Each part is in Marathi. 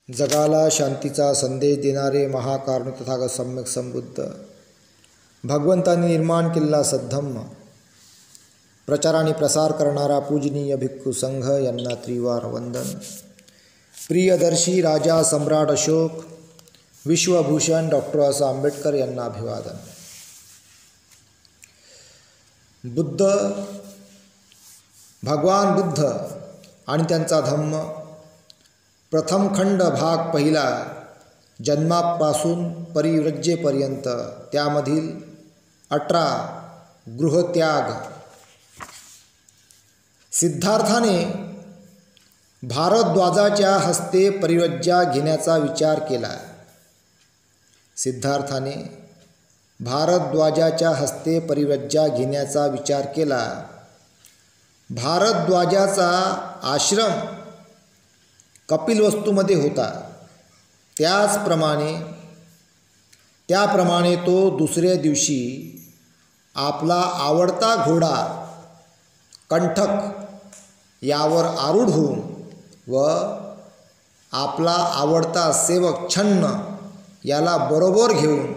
जगाला शांतीचा संदेश देणारे महाकारुण्य तथागत सम्यक संबुद्ध भगवंतांनी निर्माण केलेला सद्धम्म प्रचार आणि प्रसार करणारा पूजनीय भिक्खू संघ यांना त्रिवार वंदन. प्रियदर्शी राजा सम्राट अशोक विश्वभूषण डॉक्टर बाबासाहेब आंबेडकर यांना अभिवादन. बुद्ध भगवान बुद्ध आणि त्यांचा धम्म प्रथम खंड भाग पहिला जन्मापासून परिव्रज्येपर्यंत त्यामधील 18 गृहत्याग. सिद्धार्थाने भारद्वाजाच्या हस्ते परिव्रज्या घेण्याचा विचार केला. सिद्धार्थाने भारद्वाजाच्या हस्ते परिव्रज्या घेण्याचा विचार केला. भारद्वाजाचा आश्रम कपिलवस्तूमध्ये होता. त्याप्रमाणे तो दुसऱ्या दिवशी आपला आवडता घोडा कंठक यावर आरूढ होऊन व आपला आवडता सेवक छन्न याला बरोबर घेऊन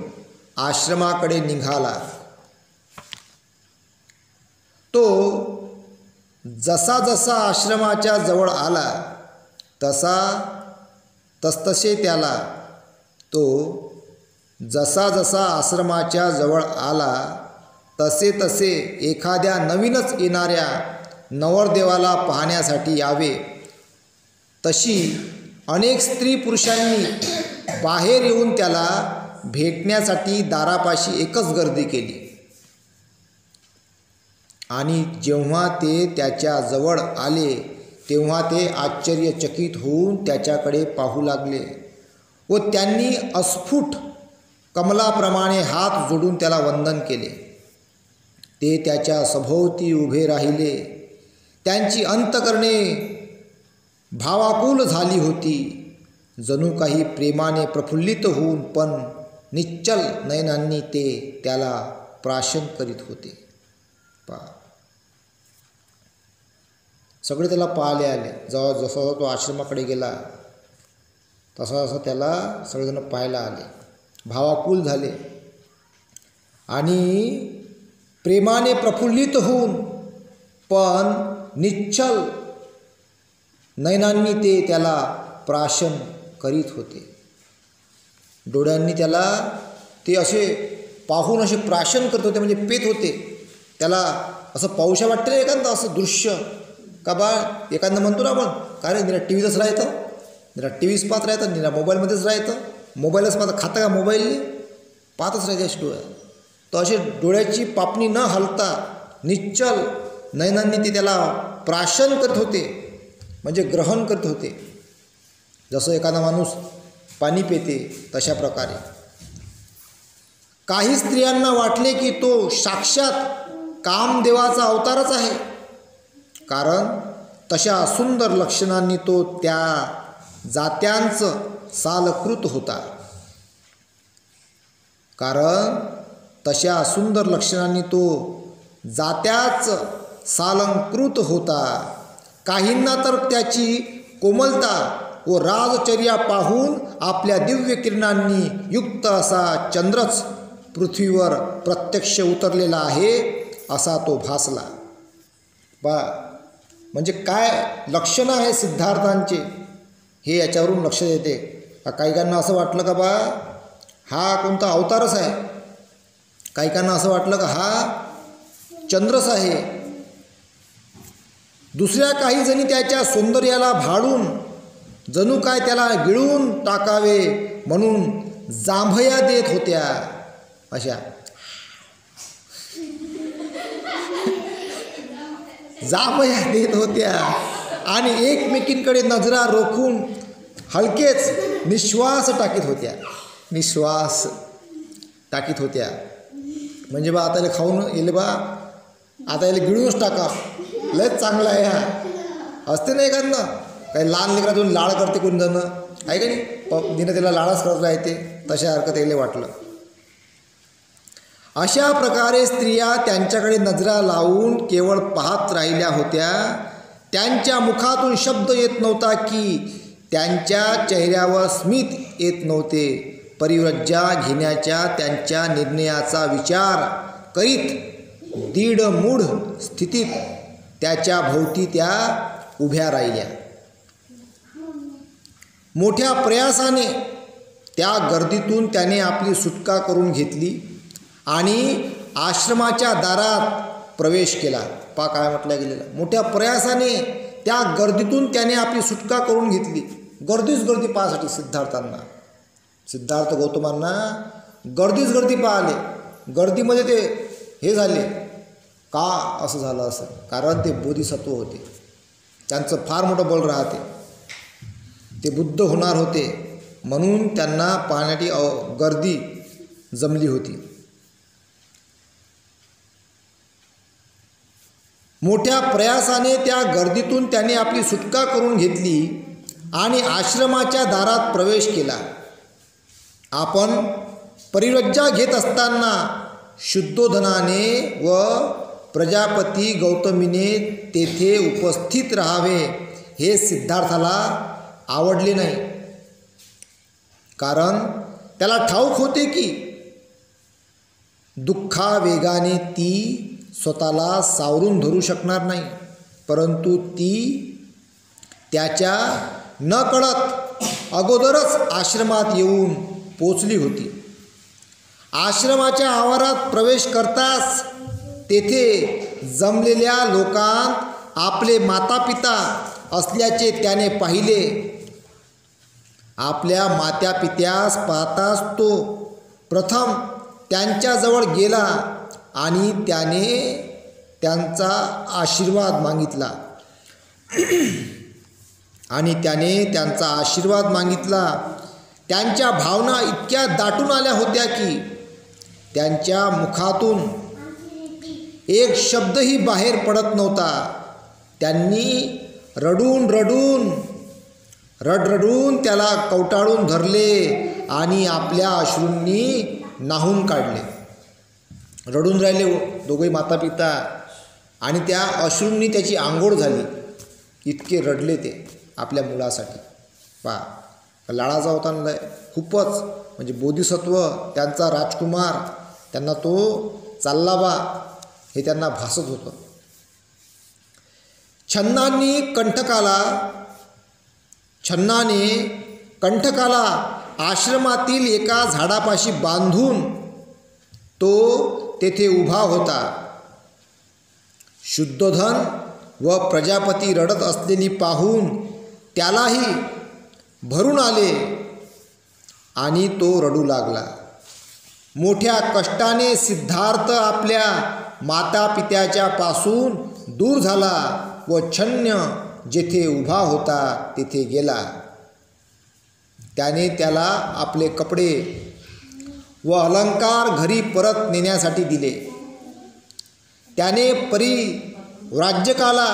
आश्रमाकडे निघाला. तो जसा जसा आश्रमाच्या जवळ आला तसतसे त्याला जसा जसा आश्रमाच्या जवळ आला तसे तसे एखाद्या नवीनच येणाऱ्या नवरदेवाला पाहण्यासाठी यावे तशी अनेक स्त्री पुरुषांनी बाहेर येऊन त्याला भेटण्यासाठी दारापाशी एकच गर्दी केली. आणि जेव्हा ते त्याच्या जवळ आले तेव्हा ते आश्चर्यचकित होऊन त्याच्याकडे पाहू लागले व त्यांनी अस्फुट कमलाप्रमाणे हात जोडून त्याला वंदन केले. ते त्याच्या सभोवती उभे राहिले. त्यांची अंतकरणे भावाकुल झाली होती. जणू काही प्रेमाने प्रफुल्लित होऊन पण निश्चल नयनांनी ते त्याला प्राशन करीत होते. सगळे त्याला पाहायला आले. जसा तो आश्रमाकडे गेला तसा तसा त्याला सगळेजण पाहायला आले, भावाकुल झाले आणि प्रेमाने प्रफुल्लित होऊन पण निश्चल नयनांनी ते त्याला प्राशन करीत होते. डोळ्यांनी त्याला ते असे पाहून असे प्राशन करत होते, म्हणजे पेत होते. त्याला असं पाहूशा वाटतं एखादं असं दृश्य का बा एखादं म्हणतो ना आपण काय रे निरा टी व्हीतच राहतं, निरा टी व्हीच पाहत राहतं, निरा मोबाईलमध्येच राहतं, मोबाईलच पाहतं, खातं का मोबाईलने पाहतच राहते असे डोळ्या. तर असे डोळ्याची पापणी न हलता निश्चल नयनांनी ते त्याला प्राशन करत होते, म्हणजे ग्रहण करत होते. जसं एखादा माणूस पाणी पिते तशा प्रकारे. काही स्त्रियांना वाटले की तो साक्षात कामदेवाचा अवतारच आहे, कारण तशा सुंदर लक्षणांनी तो त्या जात्यांचं सालकृत होता. काहींना तर त्याची कोमलता व राजचर्या पाहून आपल्या दिव्य किरणांनी युक्त असा चंद्रच पृथ्वीवर प्रत्यक्ष उतरलेला आहे असा तो भासला. म्हणजे काय लक्षणं आहे सिद्धार्थांचे हे याच्यावरून लक्ष येते. काहीकांना असं वाटलं का बा हा कोणता अवतारच आहे, काहीकांना असं वाटलं का हा चंद्रच आहे. दुसऱ्या काही जणी त्याच्या सौंदर्याला भाडून जणू काय त्याला गिळून टाकावे म्हणून जांभया देत होत्या. अशा जांभया देत होत्या आणि एकमेकींकडे नजरा रोखून हलकेच निश्वास टाकीत होत्या. म्हणजे बा आता याला खाऊन येले बा आता याला गिळूनच टाका, लयच चांगला आहे हा असते ना. एखादं काही लहान लेकरातून लाळ करते कोणी जण आहे का नाही, दिनं त्याला लाळच करत राहते, तशा हरकत यायला वाटलं. अशा प्रकारे स्त्रिया त्यांच्याकडे नजरा लावून केवळ पाहत राहिल्या होत्या. त्यांच्या मुखातून शब्द येत नव्हता की त्यांच्या चेहऱ्यावर स्मित येत नव्हते. परिव्रज्या घेण्याच्या त्यांच्या निर्णयाचा विचार करीत दीडमूढ स्थितीत त्याच्या भोवती त्या उभ्या राहिल्या. मोठ्या प्रयासाने त्या गर्दीतून त्याने आपली सुटका करून घेतली आणि आश्रमाच्या दारात प्रवेश केला. पा काय म्हटलं गेलेलं, मोठ्या प्रयासाने त्या गर्दीतून त्याने आपली सुटका करून घेतली. गर्दीच गर्दी पाहासाठी सिद्धार्थ गौतमांना गर्दी पाहिले. गर्दीमध्ये ते हे झाले. का असं झालं असं? कारण ते बोधिसत्व होते, त्यांचं फार मोठं बळ राहते, ते बुद्ध होणार होते, म्हणून त्यांना पाहण्याची गर्दी जमली होती. मोठ्या प्रयासाने त्या गर्दीतून त्याने आपली सुटका करून घेतली आणि आश्रमाच्या दारात प्रवेश केला. आपण परिव्रज्या घेत असताना शुद्धोधनाने व प्रजापती गौतमीने तेथे उपस्थित राहावे हे सिद्धार्थाला आवडले नाही. कारण त्याला ठाऊक होते की दुःखावेगाने ती स्वतःला सावरून धरू शकणार नाही. परंतु ती त्याच्या नकळत अगोदरच आश्रमात येऊन पोचली होती. आश्रमाच्या आवारात प्रवेश करताच तेथे जमलेल्या लोकांत आपले मातापिता असल्याचे त्याने पाहिले. आपल्या मातापित्यास पाहताच तो प्रथम त्यांच्याजवळ गेला आणि त्याने त्यांचा आशीर्वाद मागितला. त्यांच्या भावना इतक्या दाटून आल्या होत्या की त्यांच्या मुखातून एक शब्दही बाहेर पडत नव्हता. त्यांनी रडून त्याला कवटाळून धरले आणि आपल्या अश्रूंनी न्हाऊन काढले. रडून राहिले दोघे मातापिता आणि त्या अश्रूंनी त्याची आंघोळ झाली. इतके रडले ते आपल्या मुलासाठी. लाडाचा होता ना खूपच, म्हणजे बोधिसत्व त्यांचा राजकुमार, त्यांना तो चालला बा हे त्यांना भासत होतं. छन्नाने कंठकाला आश्रमातील एका झाडापाशी बांधून तो तेथे उभा होता. शुद्धोधन व प्रजापती रडत असलेली पाहून त्यालाही भरून आले आणि तो रडू लागला. मोठ्या कष्टाने सिद्धार्थ आपल्या मातापित्याच्या पासून दूर झाला व छन्य जेथे उभा होता तेथे गेला. त्याने त्याला आपले कपडे व अलंकार घरी परत नेण्यासाठी दिले. त्याने परिव्राजकाला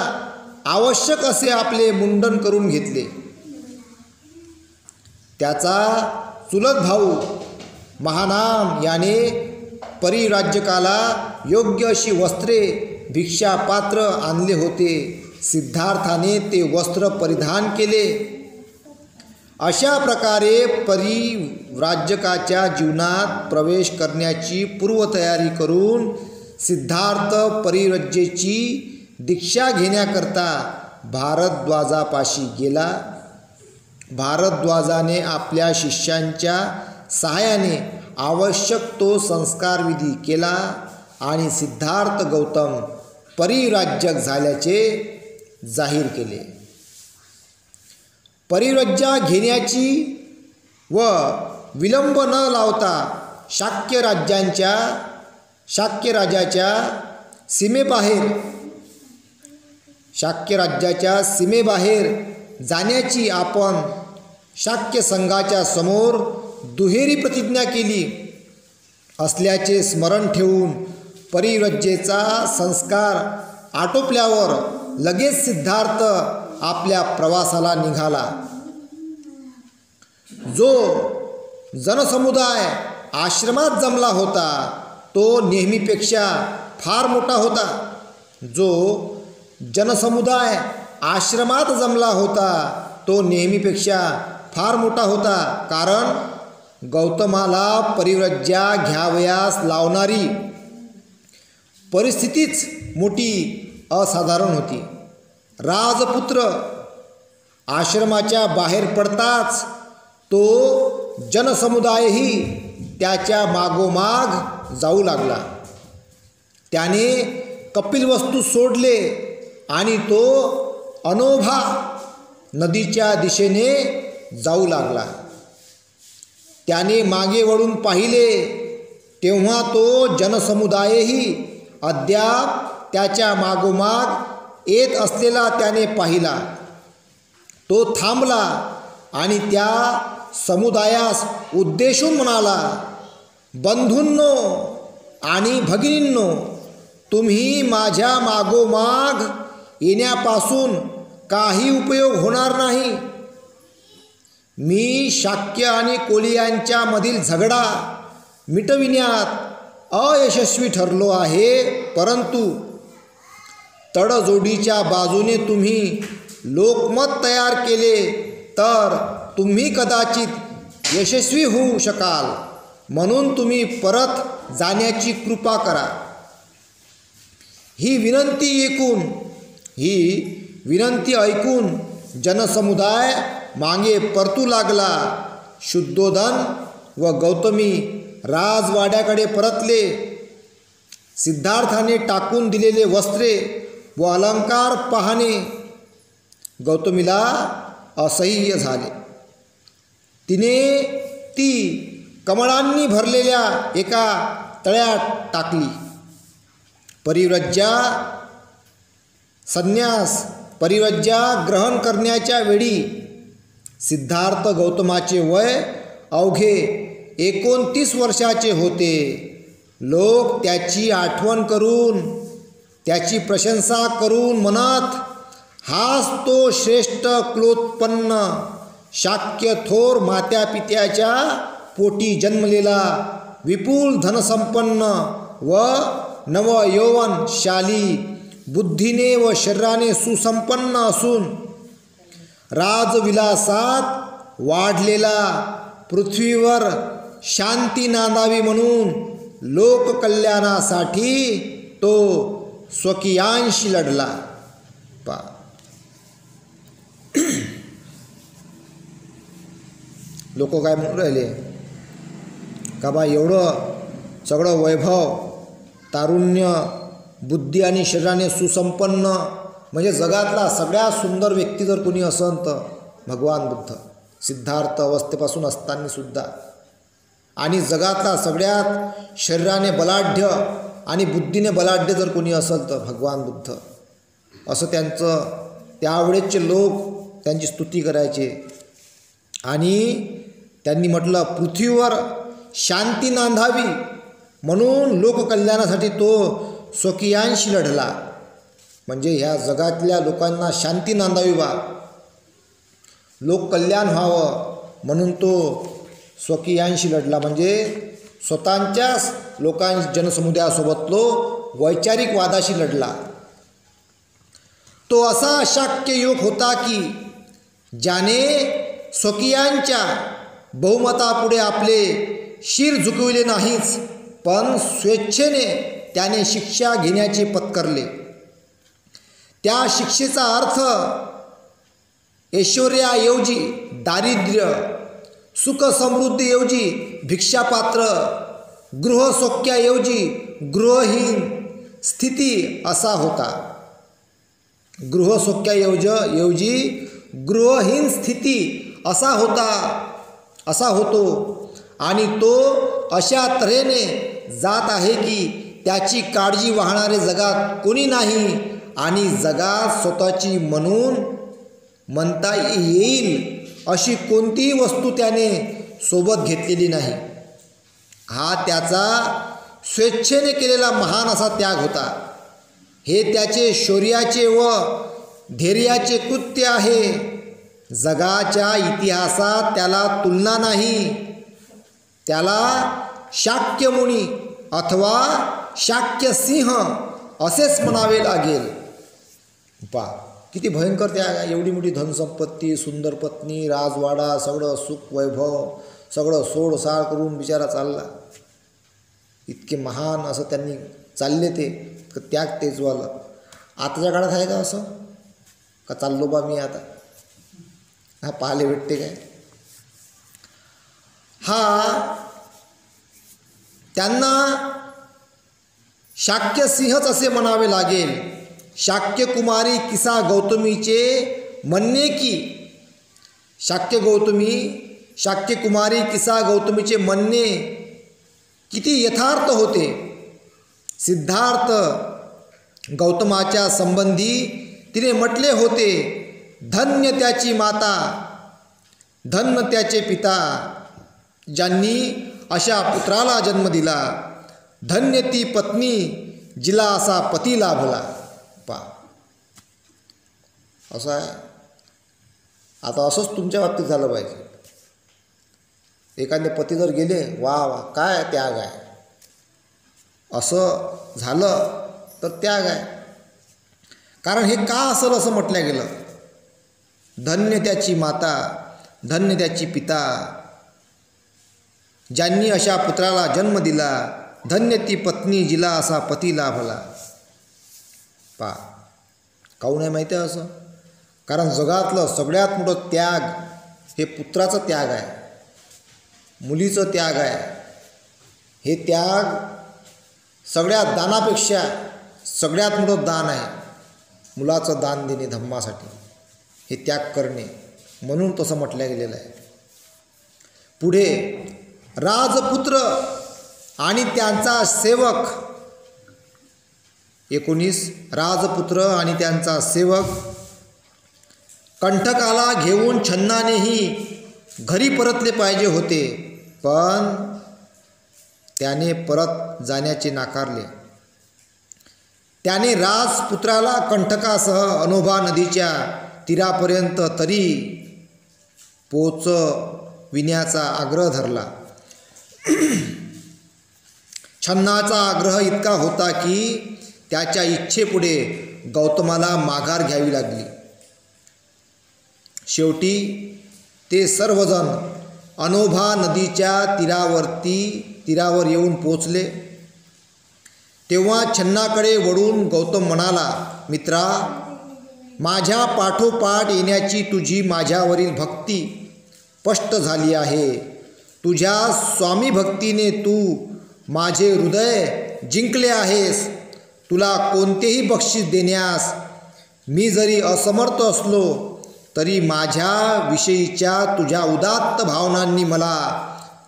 आवश्यक असे आपले मुंडन करून घेतले. त्याचा चुलत भाऊ महानाम याने परिव्राजकाला योग्य अशी वस्त्रे भिक्षापात्र आणले होते. सिद्धार्थाने ते वस्त्र परिधान केले. अशा प्रकारे परिव्राजकाच्या जीवनात प्रवेश करण्याची पूर्वतयारी करून सिद्धार्थ परिव्रजेची दीक्षा घेण्याकरता भारद्वाजापाशी गेला. भारद्वाजाने आपल्या शिष्यांच्या सहाय्याने आवश्यक तो संस्कारविधी केला आणि सिद्धार्थ गौतम परिव्राजक झाल्याचे जाहीर केले. परिव्रज्या घेण्याची व विलंब न लावता शाक्य राज्याच्या सीमेबाहेर जाण्याची आपण शाक्य संघाच्या समोर दुहेरी प्रतिज्ञा केली असल्याचे स्मरण ठेवून परिव्रजेचा संस्कार आटोपल्यावर लगेच सिद्धार्थ आपल्या प्रवासाला निघाला. जो जनसमुदाय आश्रमात जमला होता तो नेहमीपेक्षा फार मोठा होता. जो जनसमुदाय आश्रमात जमला होता तो नेहमीपेक्षा फार मोठा होता, कारण गौतमाला परिव्रज्या घ्यावयास लावणारी परिस्थितीच मोठी असाधारण होती. राजपुत्र आश्रमाच्या बाहेर पडताच तो जनसमुदायही त्याच्या मागोमाग जाऊ लागला. त्याने कपिलवस्तू सोडले आणि तो अनोभा नदीच्या दिशेने जाऊ लागला. त्याने मागे वळून पाहिले तेव्हा तो जनसमुदायही अद्याप त्याच्या मागोमाग येत असलेला त्याने पाहिला. तो थांबला आणि त्या समुदायास उद्देशून म्हणाला, बंधूंनो आणि भगिनींनो, तुम्ही माझ्या मागोमाग येण्यापासून काही उपयोग होणार नाही. मी शाक्य आणि कोली यांच्यामधील झगडा मिटविण्यात अयशस्वी ठरलो आहे, परंतु तडजोडीच्या बाजूने तुम्ही लोकमत तयार केले तर तुम्ही कदाचित यशस्वी होऊ शकाल. म्हणून तुम्ही परत जाण्याची कृपा करा. ही विनंती ऐकून जनसमुदाय मागे परतू लागला. शुद्धोधन व गौतमी राजवाड्याकडे परतले. सिद्धार्थाने टाकून दिलेले वस्त्रे व अलंकार पाहणे गौतमीला असह्य झाले. तिने ती कमळांनी भरलेल्या एका तळ्यात टाकली. परिव्रज्या ग्रहण करण्याच्या वेळी सिद्धार्थ गौतमाचे वय अवघे 29 वर्षाचे होते. लोक त्याची आठवण करून त्याची प्रशंसा करून म्हणत, हाच तो श्रेष्ठ क्लोत्पन्न शाक्य थोर मात्यापित्याच्या पोटी जन्मलेला विपुल धनसंपन्न व नवयौवनशाली, बुद्धीने व शरीराने सुसंपन्न असून राजविलासात वाढलेला, पृथ्वीवर शांती नांदावी म्हणून लोककल्याणासाठी तो स्वकीयांशी लढला. लोक काय म्हणून राहिले का बा, एवढं सगळं वैभव, तारुण्य, बुद्धी आणि शरीराने सुसंपन्न, म्हणजे जगातला सगळ्यात सुंदर व्यक्ती जर कोणी असन तर भगवान बुद्ध. सिद्धार्थ अवस्थेपासून असताना सुद्धा, आणि जगातला सगळ्यात शरीराने बलाढ्य आणि बुद्धीने बलाढ्य जर कोणी असेल तर भगवान बुद्ध. असं त्यांचं त्यावेळेचे लोक त्यांची स्तुती करायचे. आणि त्यांनी म्हटलं, पृथ्वीवर शांती नांदावी म्हणून लोककल्याणासाठी तो स्वकीयांशी लढला. म्हणजे ह्या जगातल्या लोकांना शांती नांदावी बा, लोककल्याण व्हावं म्हणून तो स्वकीयांशी लढला. म्हणजे स्वतःच्याच जनसमुदायासोबत तो वैचारिक वादाशी लढला. तो असा अशाक्य युग होता की ज्याने स्वकीयांच्या बहुमतापुढे आपले शिर झुकविले नाहीच, पण स्वेच्छेने त्याने शिक्षा घेण्याचे पत्करले. त्या शिक्षेचा अर्थ ऐश्वर्याऐवजी दारिद्र्य, सुख समृद्धीऐवजी भिक्षापात्र, गृहसौख्याऐवजी गृहहीन स्थिती असा होता. गृहसौख्याऐवजी गृहहीन स्थिती असा होतो. आणि तो अशा तऱ्हेने जात आहे की त्याची काळजी वाहणारे जगात कोणी नाही, आणि जगात स्वतःची म्हणून म्हणता येईल अशी कोणतीही वस्तू त्याने सोबत घेतलेली नाही. हा त्याचा स्वेच्छेने केलेला महान असा त्याग होता. हे त्याचे शौर्याचे व धैर्याचे कृत्य आहे. जगाच्या इतिहासात त्याला तुलना नाही. त्याला शाक्यमुनी अथवा शाक्य सिंह असेच म्हणावे लागेल. किती भयंकर त्याग आहे. एवढी मोठी धनसंपत्ती, सुंदर पत्नी, राजवाडा, सगळं सुख वैभव सगळं सोडसाळ करून बिचारा चालला. इतके महान असं त्यांनी चालले ते त्याग तेजवालं. आताच्या काळात आहे का असं का चाललो बा मी आता, हा पाहायला भेटते काय. हा त्यांना शाक्य सिंहच असे म्हणावे लागेल. शाक्य कुमारी किसा गौतमीचे म्हणणे की शाक्य कुमारी किसा गौतमीचे म्हणणे किती यथार्थ होते. सिद्धार्थ गौतमाच्या संबंधी तिने म्हटले होते, धन्य त्याची माता, धन्य त्याचे पिता, ज्यांनी अशा पुत्राला जन्म दिला, धन्य ती पत्नी जिला असा पती लाभला. पा असं आहे. आता असंच तुमच्या बाबतीत झालं पाहिजे. एखादे पती जर गेले, वा वा काय त्याग आहे, असं झालं तर त्याग आहे. कारण हे का असेल असं म्हटलं गेलं, धन्य त्याची माता, धन्य त्याची पिता, ज्यांनी अशा पुत्राला जन्म दिला, धन्य ती पत्नी जिला असा पती लाभला. पा काहून आहे माहिती आहे असं? कारण जगातलं सगळ्यात मोठं त्याग हे पुत्राचं त्याग आहे, मुलीचं त्याग आहे. हे त्याग सगळ्या दानापेक्षा सगळ्यात मोठं दान आहे. मुलाचं दान देणे धम्मासाठी, हे त्याग करणे, म्हणून तसं म्हटलं गेलेलं आहे. पुढे राजपुत्र आणि त्यांचा सेवक 19 राजपुत्र आणि त्यांचा सेवक कंठकाला घेऊन छन्नानेही घरी परतले पाहिजे होते, पण त्याने परत जाण्याचे नाकारले. त्याने राजपुत्राला कंठकासह अनोभा नदीच्या तीरापर्यंत तरी पोचविण्याचा आग्रह धरला. छन्नाचा आग्रह इतका होता की त्याच्या इच्छेपुढे गौतमाला माघार घ्यावी लागली. शेवटी ते सर्वजण अनोभा नदीच्या तीरावर येऊन पोचले. तेव्हा छन्नाकडे वळून गौतम म्हणाला, मित्रा, माझ्या पाठोपाठ येण्याची तुझी माझ्यावरील भक्ती स्पष्ट झाली आहे. तुझ्या स्वामी भक्तीने तू माझे हृदय जिंकले आहेस. तुला कोणतेही बक्षीस देण्यास मी जरी असमर्थ असलो तरी माझ्या विषयीच्या तुझ्या उदात्त भावनांनी मला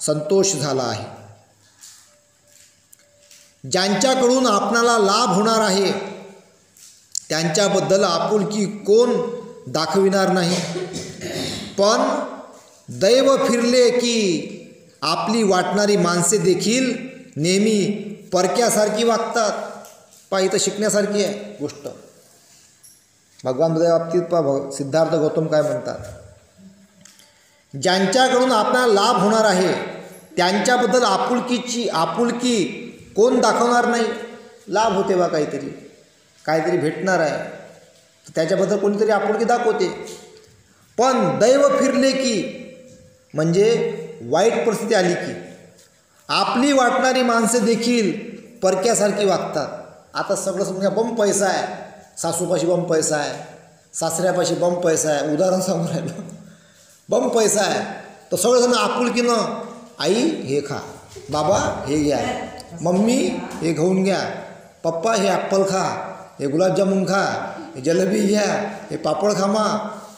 संतोष झाला आहे. ज्यांच्याकडून आपणाला लाभ होणार आहे त्यांच्याबद्दल आपुलकी कोण दाखविणार नाही. पण दैव फिरले की आपली वाटणारी माणसे देखील नेहमी परक्यासारखी वागतात. पहा, इथं शिकण्यासारखी आहे गोष्ट. भगवान बुद्धाच्या बाबतीत पहा सिद्धार्थ गौतम काय म्हणतात, ज्यांच्याकडून आपल्याला लाभ होणार आहे त्यांच्याबद्दल आपुलकी कोण दाखवणार नाही. लाभ होते बा, काहीतरी भेटणार आहे तर त्याच्याबद्दल कोणीतरी आपुलकी दाखवते. पण दैव फिरले की म्हणजे वाईट परिस्थिती आली की आपली वाटणारी माणसे देखील परक्यासारखी वागतात. आता सगळं समजा बम पैसा आहे, सासूपाशी बम पैसा आहे, सासऱ्यापाशी बम पैसा आहे, उदाहरण सांगून राहिलं, बम पैसा आहे तर सगळंजण आपुलकीनं, आई हे खा, बाबा हे घ्या, मम्मी हे घेऊन घ्या, पप्पा हे ॲप्पल खा, हे गुलाबजामुन खा, हे जलेबी घ्या, हे पापड खामा,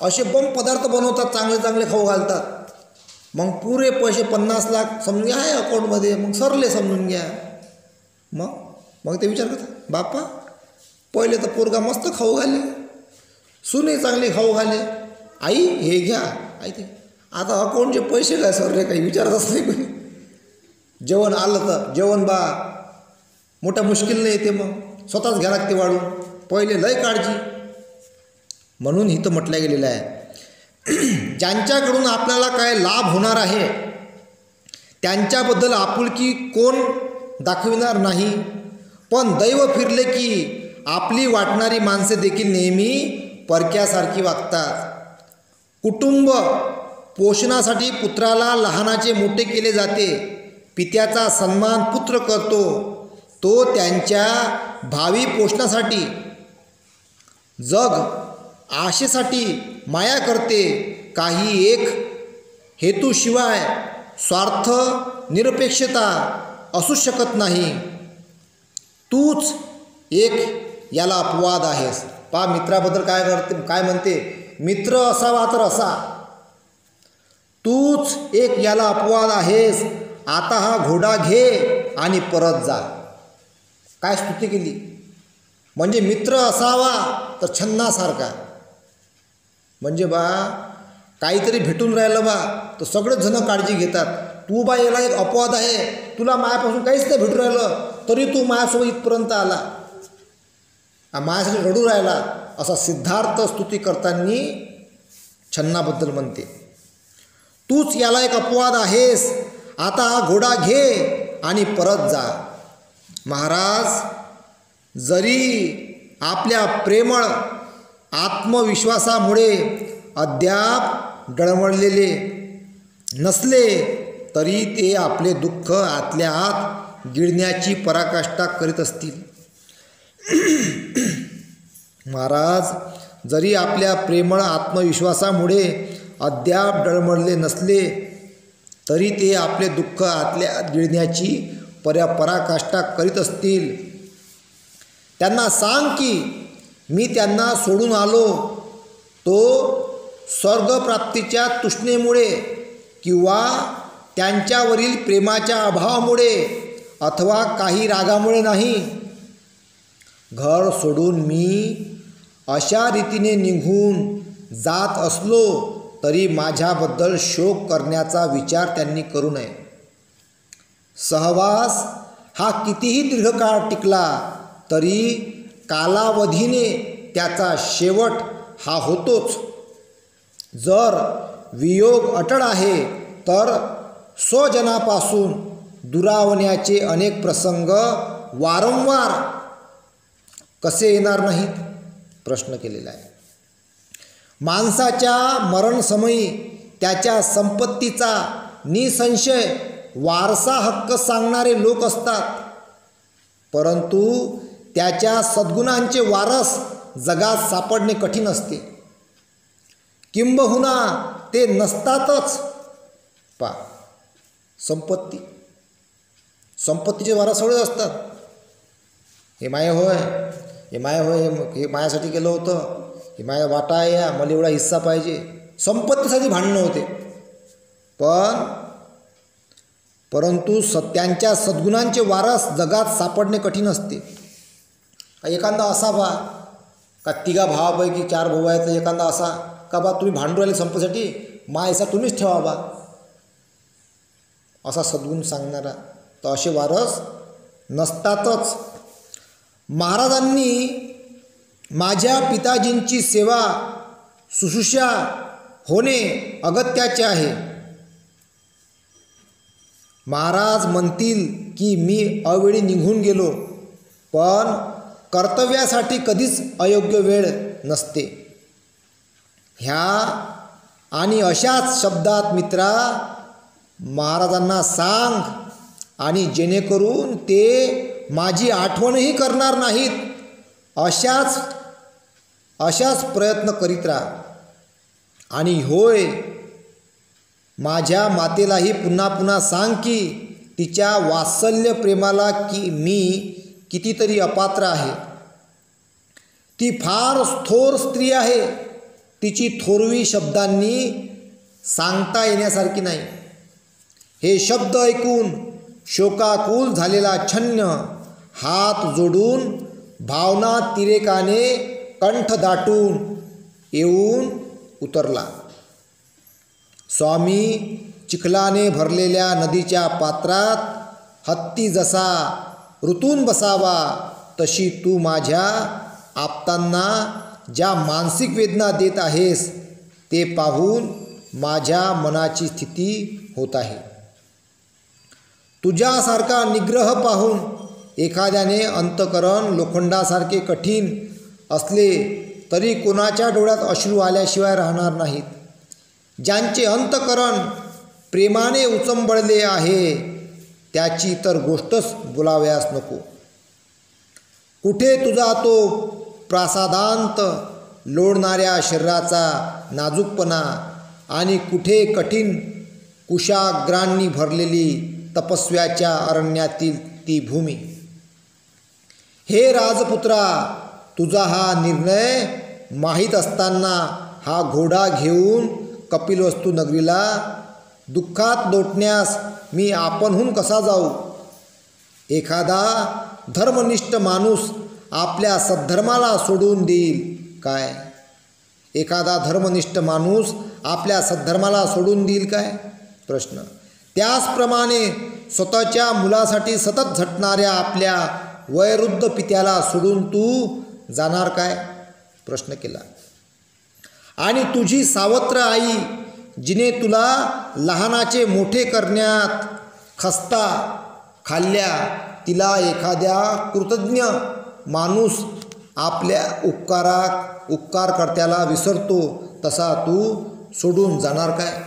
असे बम पदार्थ बनवतात, चांगले चांगले खाऊ घालतात. मग पुरे पैसे 50 लाख समजून घ्या आहे अकाउंटमध्ये, मग सरले समजून घ्या. मग ते विचार करतात, बापा पहिले तर पोरगा मस्त खाऊ घाले, सुने चांगली खाऊ घाले, आई हे घ्या, आई ते आता अकाउंटचे पैसे काय सरले, काही विचारतच नाही कोणी. जेवण आलं तर जेवण बा मोठ्या मुश्किलने येते, मग स्वतःच घ्या लागते वाढून, पहिले लय काळजी. म्हणून इथं म्हटलं गेलेलं आहे, ज्यांच्याकडून आपल्याला काय लाभ होणार आहे त्यांच्याबद्दल आपुलकी कोण दाखविणार नाही. पण दैव फिरले की आपली वाटणारी माणसे देखील नेहमी परक्यासारखी वागतात. कुटुंब पोषणासाठी पुत्राला लहानाचे मोठे केले जाते. पित्याचा सन्मान पुत्र करतो. तो त्यांच्या भावी पोषणासाठी, जग आशेसाठी माया करते. काही एक हेतूशिवाय स्वार्थ निरपेक्षता असू शकत नाही. तूच एक याला अपवाद आहेस. पहा मित्राबद्दल काय म्हणते, मित्र असावा तर असा. तूच एक याला अपवाद आहेस. आता हा घोडा घे आणि परत जा. काय स्तुती केली. म्हणजे मित्र असावा तर छन्नासारखा. म्हणजे बा काहीतरी भेटून राहिलं बा तर सगळेच जण काळजी घेतात. तू बा याला एक अपवाद आहे, तुला मायापासून काहीच नाही भेटून राहिलं तरी तू मायासोबत इथपर्यंत आला, मायासाठी रडू राहिला, असा सिद्धार्थ स्तुती करताना छन्नाबद्दल म्हणते. तूच याला एक अपवाद आहेस. आता हा घोडा घे आणि परत जा. महाराज जरी आपल्या प्रेमळ आत्मविश्वासामुळे अद्याप डळमळलेले नसले तरी ते आपले दुःख आतल्या आत गिळण्याची पराकाष्ठा करीत असतील. महाराज जरी आपल्या प्रेमळ आत्मविश्वासामुळे अद्याप डळमळले नसले तरी ते आपले दुःख आतल्या आत गिळण्याची पराकाष्ठा करीत असतील. त्यांना सांग की मी त्यांना सोडून आलो तो स्वर्गप्राप्तीच्या तृष्णेमुळे किंवा त्यांच्यावरील प्रेमाच्या अभावामुळे अथवा काही रागामुळे नाही. घर सोडून मी अशा रीतीने निघून जात असलो तरी माझ्याबद्दल शोक करण्याचा विचार त्यांनी करू नये. सहवास हा कितीही दीर्घकाळ टिकला तरी कालावधीने त्याचा शेवट हा होतोच. जर वियोग अटळ आहे तर स्वजनापासून दुरावण्याचे अनेक प्रसंग वारंवार कसे येणार नाहीत, प्रश्न केलेला आहे. माणसाच्या मरणसमयी त्याच्या संपत्तीचा निसंशय वारसा हक्क सांगणारे लोक असतात, परंतु त्याच्या सद्गुणांचे वारस जगात सापडणे कठीण असते. किंबहुना ते नसतातच. संपत्तीचे वारस सगळेच असतात. हे माय होय, हे माय होय, हे मायासाठी केलं होतं, हे माया वाटा आहे, या मला एवढा हिस्सा पाहिजे. संपत्तीसाठी भांडणं होते. परंतु त्यांच्या सद्गुणांचे वारस जगात सापडणे कठीण असते. एखादा असा बा का तिघा भावापैकी 4 भाऊ आहेत तर एखादा असा का बा तुम्ही भांडू राहिले संपत्तीसाठी, मा ऐसा तुम्हीच ठेवा बा, असा सद्गुण सांगणारा, तर असे वारस नसतातच. महाराजांनी माझ्या पिताजींची सेवा शुश्रूषा होणे अगत्याचे आहे. महाराज म्हणतील की मी अवेळी निघून गेलो, पण कर्तव्यासाठी कधीच अयोग्य वेळ नसते. ह्या आणि अशाच शब्दात मित्रा महाराजांना सांग आणि जेणेकरून ते माझी आठवणही करणार नाहीत अशाच प्रयत्न करीत राहा. आणि होय, माझ्या मातेलाही पुन्हा पुन्हा सांग की तिच्या वात्सल्य प्रेमाला की मी कितीतरी अपात्र आहे. ती फार थोर स्त्री आहे. तिची थोरवी शब्दांनी सांगता येण्यासारखी नाही. हे शब्द ऐकून शोकाकुल झालेला छन्न हात जोडून भावना तिरेकाने कंठ दाटून येऊन उतरला. स्वामी चिखलाने भरलेल्या नदीच्या पात्रात हत्ती जसा ऋतून बसावा तशी तू माझ्या आप्तांना ज्या मानसिक वेदना देत आहेस ते पाहून माझ्या मनाची स्थिती होत आहे. तुझ्यासारखा निग्रह पाहून एखाद्याने अंतकरण लोखंडासारखे कठीण असले तरी कोणाच्या डोळ्यात अश्रू आल्याशिवाय राहणार नाहीत. ज्यांचे अंतकरण प्रेमाने उचंबळले आहे त्याची तर गोष्टच बोलावयास नको. कुठे तुझा तो प्रासादांत लोळणाऱ्या शरीराचा नाजूकपणा आणि कुठे कठीण कुशाग्रांनी भरलेली तपस्व्याच्या अरण्यातील ती भूमी. हे राजपुत्रा, तुझा हा निर्णय माहीत असताना हा घोडा घेऊन कपिलवस्तू नगरीला दुःखात लोटण्यास मी आपणहून कसा जाऊ? एखादा धर्मनिष्ठ माणूस आपल्या सद्धर्माला सोडून देईल काय? एखादा धर्मनिष्ठ माणूस आपल्या सद्धर्माला सोडून देईल काय? प्रश्न. त्याचप्रमाणे स्वतःच्या मुलासाठी सतत झटणाऱ्या आपल्या वयोवृद्ध पित्याला सोडून तू जाणार काय? प्रश्न केला. आणि तुझी सावत्र आई, जिने तुला लहानाचे मोठे करण्यात खस्ता खाल्ल्या, तिला एखाद्या कृतज्ञ माणूस आपल्या उपकारकर्त्याला विसरतो तसा तू सोडून जाणार काय?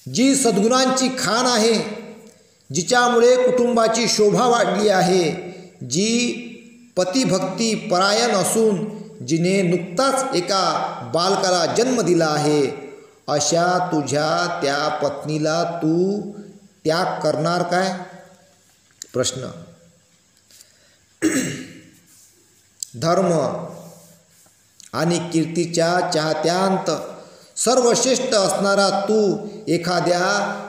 जी सद्गुणांची खाण आहे, जिच्यामुळे कुटुंबाची शोभा वाढली आहे, जी पतिभक्ती परायण असून जिने नुकताच एका बालकाला जन्म दिला आहे, अशा तुझ्या त्या पत्नीला तू त्याग करणार काय? प्रश्न. धर्म आणि कीर्तीच्या चाहत्यांत सर्वश्रेष्ठ असणारा तू एखाद्या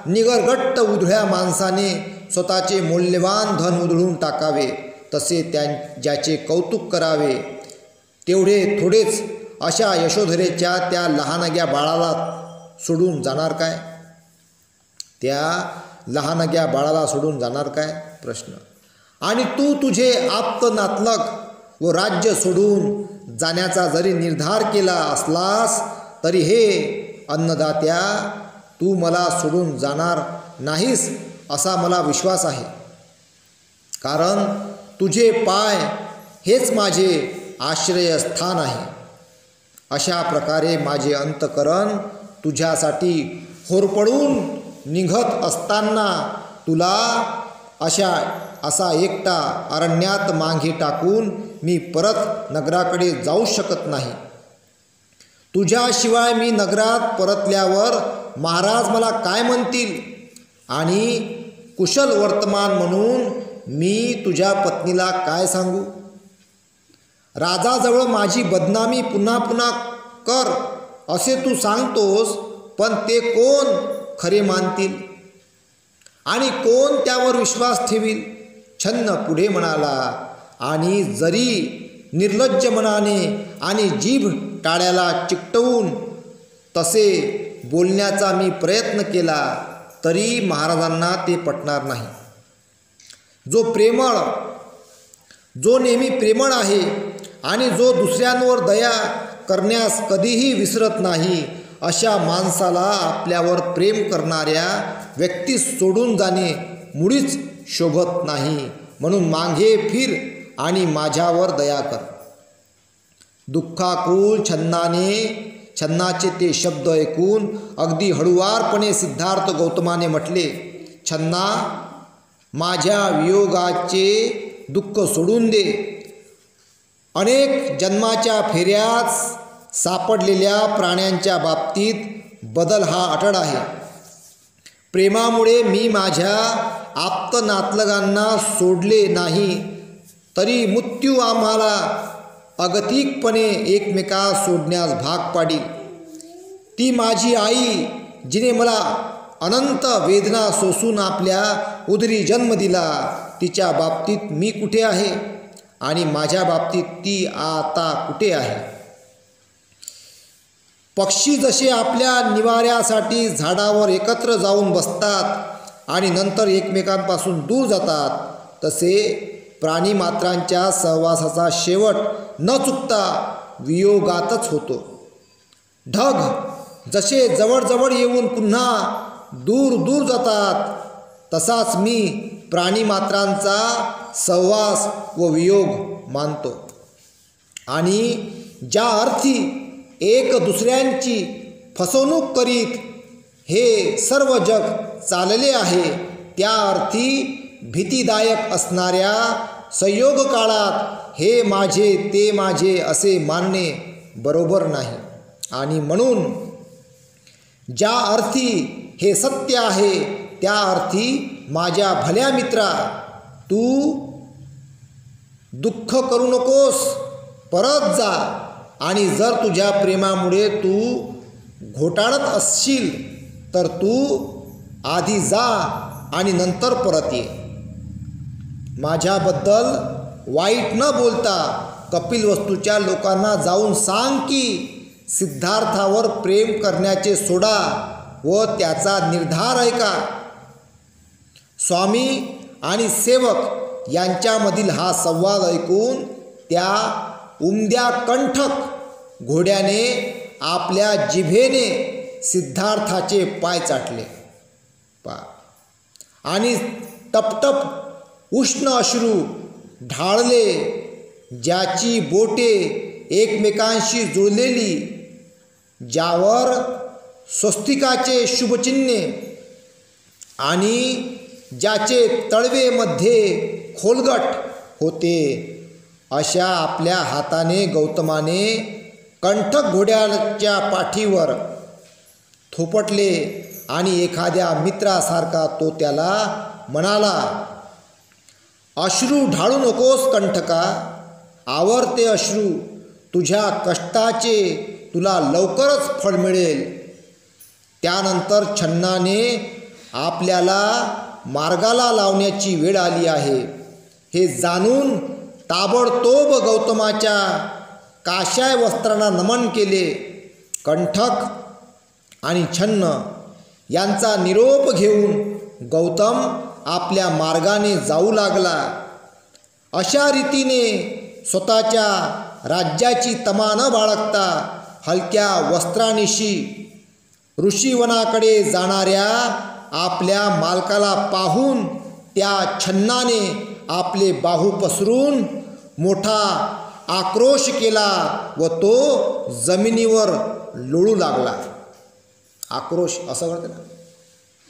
निगरगट्ट उधळ्या माणसाने स्वतःचे मौल्यवान धन उधळून टाकावे तसे ज्याचे कौतुक करावे तेवढे थोडेच अशा यशोधरेच्या त्या लहानग्या बाळाला सोडून जाणार काय? त्या लहानग्या बाळाला सोडून जाणार काय? प्रश्न. आणि तू तुझे आप्त नातलग व राज्य सोडून जाण्याचा जरी निर्धार केला असलास तरी हे अन्नदात्या, तू मला सोडून जाणार नाहीस असा मला विश्वास आहे. कारण तुझे पाय हेच माझे आश्रयस्थान आहे. अशा प्रकारे माझे अंतकरण तुझ्यासाठी होरपळून निघत असताना तुला असा एकटा अरण्यात मागे टाकून मी परत नगराकडे जाऊ शकत नाही. तुझ्याशिवाय मी नगरात परतल्यावर महाराज मला काय म्हणतील आणि कुशल वर्तमान म्हणून मी तुझ्या पत्नीला काय सांगू? राजाजवळ माझी बदनामी पुन्हा पुन्हा कर असे तू सांगतोस, पण ते कोण खरे मानतील आणि कोण त्यावर विश्वास ठेवील? छन्न पुढे म्हणाला. आणि जरी निर्लज्ज मनाने आणि जीभ टाळ्याला चिकटवून तसे बोलण्याचा मी प्रयत्न केला तरी महाराजांना ते पटणार नाही. जो नेहमी प्रेमळ आहे आणि जो दुसऱ्यांवर दया करण्यास कधीही विसरत नाही, अशा माणसाला आपल्यावर प्रेम करणाऱ्या व्यक्तीस सोडून जाणे मुळीच शोभत नाही. म्हणून मागे फिर आणि माझ्यावर दया कर. दुःखाकुल छन्नाचे ते शब्द ऐकून अगदी हळुवारपणे सिद्धार्थ गौतमाने म्हटले, छन्ना, माझ्या वियोगाचे दुःख सोडून दे. अनेक जन्माच्या फेऱ्यात सापडलेल्या प्राण्यांच्या बाबतीत बदल हा अटळ आहे. प्रेमामुळे मी माझ्या आप्त नातलगांना सोडले नाही तरी मृत्यू आम्हाला अगतिकपणे एकमेकास सोडण्यास भाग पाडील. ती माझी आई, जिने मला अनंत वेदना सोसून आपल्या उदरी जन्म दिला, तिच्या बाबतीत मी कुठे आहे आणि माझ्या बाबतीत ती आता कुठे आहे? पक्षी जसे आपल्या निवाऱ्यासाठी झाडावर एकत्र जाऊन बसतात आणि नंतर एकमेकांपासून दूर जातात, तसे प्राणीमात्रांच्या सहवासाचा शेवट न चुकता वियोगातच होतो. ढग जसे जवळजवळ येऊन पुन्हा दूर दूर जातात, तसाच मी प्राणीमात्रांचा सहवास व वियोग मानतो. आणि ज्या अर्थी एक दुसऱ्यांची फसवणूक करीत हे सर्व जग चालले आहे, त्या अर्थी भीतीदायक असणाऱ्या संयोग काळात हे माझे ते माझे असे मानणे बरोबर नाही. आणि म्हणून ज्या अर्थी हे सत्य आहे, त्या अर्थी माझ्या भल्या मित्रा, तू दुःख करू नकोस, परत जा. आणि जर तुझ्या प्रेमामुळे तू घोटाळत असशील तर तू आधी जा आणि नंतर परत ये. माझ्याबद्दल वाईट न बोलता कपिलवस्तूच्या लोकांना जाऊन सांग की सिद्धार्थावर प्रेम करण्याचे सोडा व त्याचा निर्धार ऐका. स्वामी आणि सेवक यांच्यामधील हा संवाद ऐकून त्या उमद्या कंठक घोड्याने आपल्या जिभेने सिद्धार्थाचे पाय चाटले आणि टपटप उष्ण अश्रू ढाळले. ज्याची बोटे एकमेकांशी जुळलेली, ज्यावर स्वस्तिकाचे शुभचिन्हे आणि ज्याचे तळवे मध्ये खोलगट होते, अशा आपल्या हाताने गौतमाने कंठक घोड्याच्या पाठीवर थोपटले आणि एखाद्या मित्रासारखा तो त्याला म्हणाला, अश्रू ढाळू नकोस कंठका, आवरते अश्रू, तुझ्या कष्टाचे तुला लवकरच फळ मिळेल. त्यानंतर छन्नाने आपल्याला मार्गाला लावण्याची वेळ आली आहे हे जाणून ताबडतोब गौतमाच्या काशाय वस्त्रांना नमन केले. कंठक आणि छन्न यांचा निरोप घेऊन गौतम आपल्या मार्गाने जाऊ लागला. अशा रीतीने स्वतःच्या राज्याची तमा न बाळगता हलक्या वस्त्रानिशी ऋषीवनाकडे जाणाऱ्या आपल्या मालकाला पाहून त्या छन्नाने आपले बाहू पसरून मोठा आक्रोश केला व तो जमिनीवर लोळू लागला. आक्रोश असं करते ना,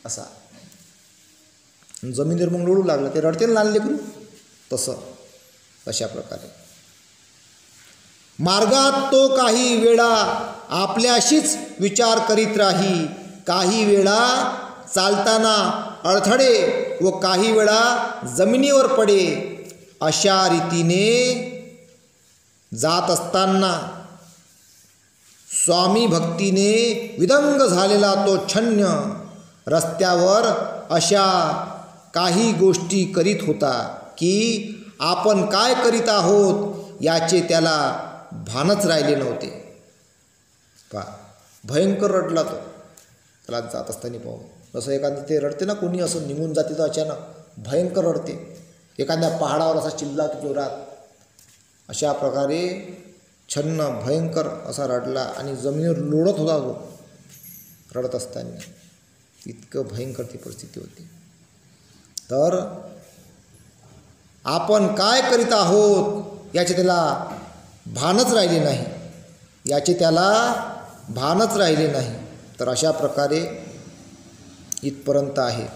असा जमिनीवर मग लोळू लागलं. ते रडते ना लहान लेकरू, तसं अशा प्रकारे मार्गात तो काही वेळा आपल्याशीच विचार करीत राही, काही वेळा चालताना अडथळे व काही वेळा जमिनीवर पडे. अशा रीतीने जात असताना स्वामी भक्तीने विदंग झालेला तो छन्न रस्त्यावर अशा काही गोष्टी करीत होता की आपण काय करीत आहोत याचे त्याला भानच राहिले नव्हते. भयंकर रडला तो त्याला जात असताना पाहून. जसं एखादं ते रडते ना, कोणी असं निघून जाते तर अचानक भयंकर रडते, एखाद्या पहाडावर असा चिल्ला जोरात, अशा प्रकारे छन्न भयंकर असा रडला आणि जमिनीवर लोळत होता तो रडत असताना. इतकं भयंकर ती परिस्थिती होती. तर आपण काय करीत आहोत याचे त्याला भानच राहिले नाही, तर अशा प्रकारे इथपर्यंत आहे.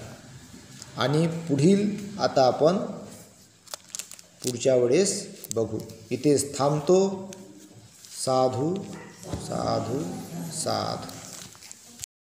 आणि पुढील आता आपण पुढच्या वेळेस बघू. इथेच थांबतो. साधू साधू साधू.